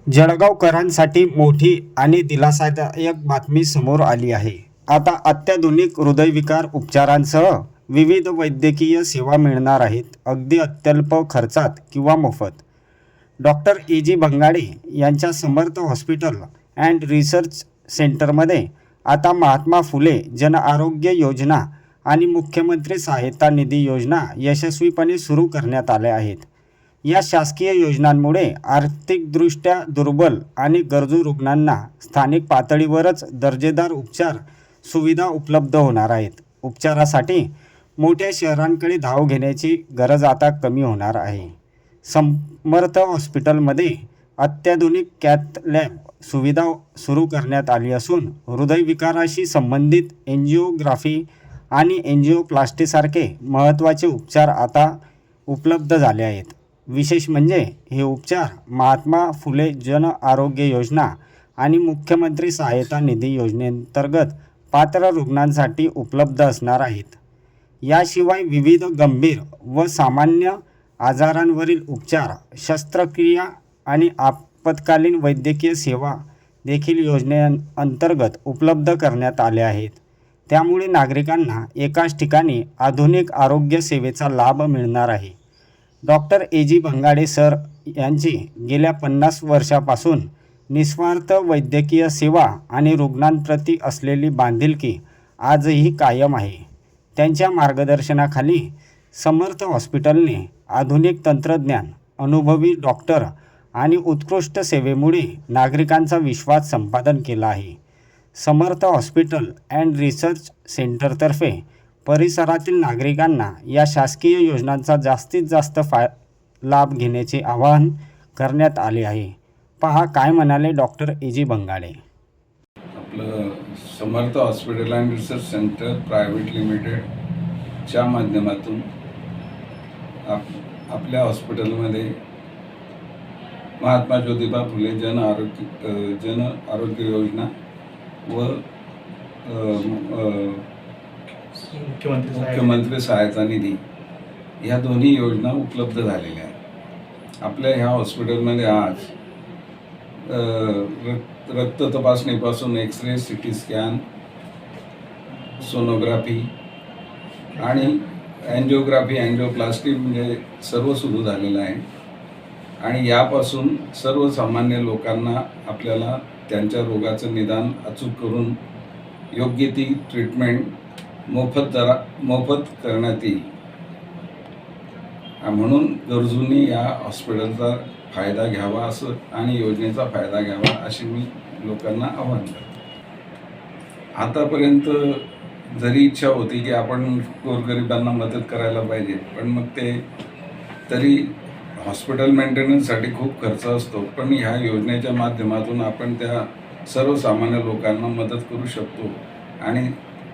जळगावकरांसाठी मोठी आणि दिलासादायक बातमी समोर आली आहे. आता अत्याधुनिक हृदयविकार उपचारांसह विविध वैद्यकीय सेवा मिळणार आहेत, अगदी अत्यल्प खर्चात किंवा मोफत. Doctor A G. बंगाडे यांच्या समर्थ हॉस्पिटल अँड रिसर्च सेंटरमध्ये आता महात्मा फुले जन आरोग्य योजना आणि मुख्यमंत्री सहायता निधी योजना यशस्वीपणे सुरू करण्यात आल्या आहेत. या शासकीय योजनांमुळे आर्थिकदृष्ट्या दुर्बल आणि गरजू रुग्णांना स्थानिक पातळीवरच दर्जेदार उपचार सुविधा उपलब्ध होणार आहेत. उपचारासाठी मोठ्या शहरांकडे धाव घेण्याची गरज आता कमी होणार आहे. समर्थ हॉस्पिटलमध्ये अत्याधुनिक कॅथ लॅब सुविधा सुरू करण्यात आली असून हृदयविकाराशी संबंधित एंजिओग्राफी आणि एंजिओप्लास्टीसारखे महत्त्वाचे उपचार आता उपलब्ध झाले आहेत. विशेष म्हणजे हे उपचार महात्मा फुले जन आरोग्य योजना आणि मुख्यमंत्री सहायता निधी योजनेअंतर्गत पात्र रुग्णांसाठी उपलब्ध असणार आहेत. याशिवाय विविध गंभीर व सामान्य आजारांवरील उपचार, शस्त्रक्रिया आणि आपत्कालीन वैद्यकीय सेवा देखील योजनेअंतर्गत उपलब्ध करण्यात आल्या आहेत. त्यामुळे नागरिकांना एकाच ठिकाणी आधुनिक आरोग्य सेवेचा लाभ मिळणार आहे. Doctor A G. बंगाडे सर यांची गेल्या 50 वर्षापासून निस्वार्थ वैद्यकीय सेवा आणि रुग्णांप्रती असलेली बांधिलकी आजही कायम आहे. त्यांच्या मार्गदर्शनाखाली समर्थ हॉस्पिटलने आधुनिक तंत्रज्ञान, अनुभवी डॉक्टर आणि उत्कृष्ट सेवेमुळे नागरिकांचा विश्वास संपादन केला आहे. समर्थ हॉस्पिटल अँड रिसर्च सेंटरतर्फे परिसरातील नागरिकांना या शासकीय योजनांचा जास्तीत जास्त लाभ घेण्याचे आवाहन करण्यात आले आहे. पहा काय म्हणाले डॉक्टर ए.जी. बंगाडे. आपलं Samarth hospital and research centre private लिमिटेडच्या माध्यमातून आपल्या हॉस्पिटलमध्ये महात्मा ज्योतिबा फुले जन आरोग्य योजना व मुख्यमंत्री सहायता निधी ह्या दोन्ही योजना उपलब्ध झालेल्या आहेत. आपल्या ह्या हॉस्पिटलमध्ये आज रक्त तपासणीपासून एक्सरे, सिटी स्कॅन, सोनोग्राफी आणि एंजिओग्राफी, एंजिओप्लास्टी म्हणजे सर्व सुरू झालेलं आहे. आणि यापासून सर्वसामान्य लोकांना आपल्याला त्यांच्या रोगाचं निदान अचूक करून योग्य ती ट्रीटमेंट मोफत करण्यात येईल. म्हणून गरजूंनी या हॉस्पिटलचा फायदा घ्यावा असं आणि योजनेचा फायदा घ्यावा अशी मी लोकांना आवाहन करतो. आतापर्यंत जरी इच्छा होती की आपण गोरगरिबांना मदत करायला पाहिजे, पण मग ते तरी हॉस्पिटल मेंटेनन्ससाठी खूप खर्च असतो. पण ह्या योजनेच्या माध्यमातून आपण त्या सर्वसामान्य लोकांना मदत करू शकतो आणि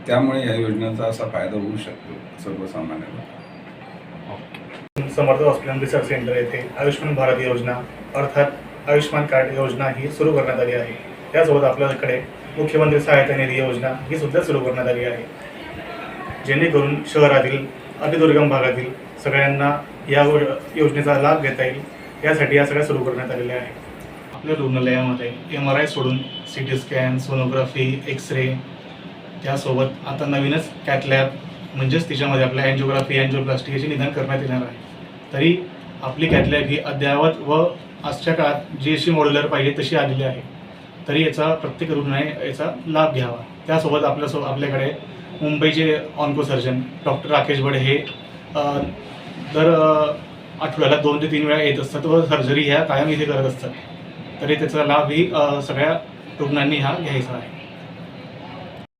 त्यामुळे या योजनेचा असा फायदा होऊ शकतो सर्वसामान्य लोकांना. समर्थ हॉस्पिटल रिसर्च सेंटर येथे आयुष्यमान भारत योजना अर्थात आयुष्यमान कार्ड योजना ही सुरू करण्यात आली आहे. त्यासोबत आपल्याकडे मुख्यमंत्री सहायता निधी योजना ही सुद्धा सुरू करण्यात आली आहे, जेणेकरून शहरातील अतिदुर्गम भागातील सगळ्यांना या योजनेचा लाभ घेता येईल. यासाठी या सगळ्या सुरू करण्यात आलेल्या आहे. आपल्या रुग्णालयामध्ये MRI सोडून CT स्कॅन, सोनोग्राफी, एक्सरे, त्यासोबत आता नवीनच कॅथ लॅब म्हणजेच तिच्यामध्ये आपल्या एंजिओग्राफी, एंजिओप्लास्टी याचे निदान करण्यात येणार आहे. तरी आपली कॅथ लॅब ही अद्ययावत व आजच्या काळात जी अशी मॉड्युलर पाहिजे तशी आलेली आहे. तरी याचा प्रत्येक रुग्णाने याचा लाभ घ्यावा. त्यासोबत आपल्याकडे मुंबईचे ऑन्को सर्जन डॉक्टर राकेश बडे हे दर आठवड्याला 2 ते 3 वेळा येत असतात व सर्जरी ह्या कायम इथे करत असतात. तरी त्याचा लाभ ही सगळ्या रुग्णांनी हा घ्यायचा आहे.